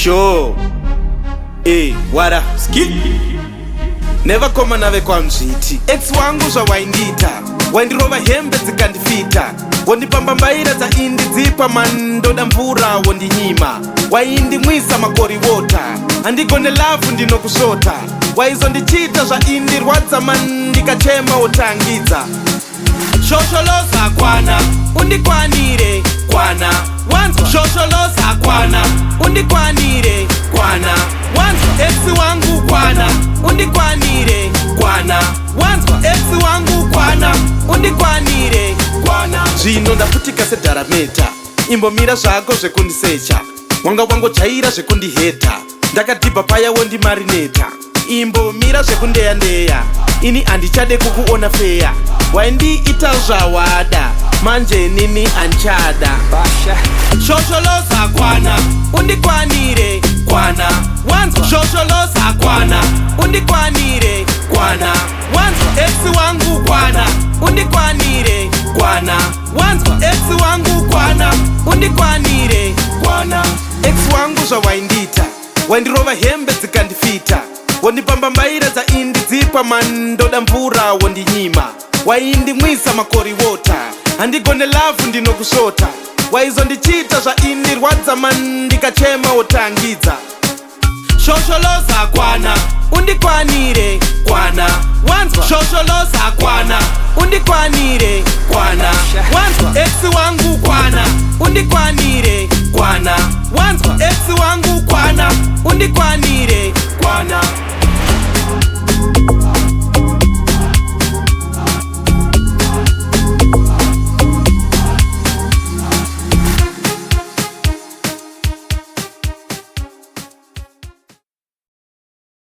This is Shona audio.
Show. Wara ski. Never koma nave kwa mziti. Ex wangu za waindita. Waindirova hembe zikandifita. Wondipamba mbaira za indi zipa mandoda mvura wondi nyima. Waindi mwisa makori wota. Andikone lafu ndino kusota. Waizo ndichita za indi rwadza mandika chema otangiza. Shosholoza kwana, undikwanire kwana wanzwa. Shosholoza kwana, undikwanire kwana wanzwa. Ex wangu kwana, undikwanire kwana wanzwa. Ex wangu kwana, undikwanire kwana. Zvino ndaputika sedharameta. Imbomira zvako zvekundisecha. Wanga wango chaira zvekundiheta. Ndakadhibha paya wondimarineta. Imbomira zvekundeya. Ini andichade kukuona feya. Waindiita zvawada. Manje nini anchada. Shosholoza kwana, undikwanire kwana wanzwa. Shosholoza kwana, undikwanire kwana wanzwa. Ex wangu kwana, undikwanire kwana wanzwa. Ex wangu kwana, undikwanire kwana. Ex wangu zvawaindita. Waindirova hembe zikandifita. Wondipamba mbaira za indi zipa mandoda mvura wondinyima. Waindi mwisa makori wota. Andigone lafu ndino kusota. Waizo ndichita za indi rwadza mandika chema otangiza. Shosholoza kwana, undikwanire kwana wanzwa. Shosholoza kwana, undikwanire kwana wanzwa. Ex wangu kwana, undikwanire kwana wanzwa. Ex wangu kwana, undikwanire kwana.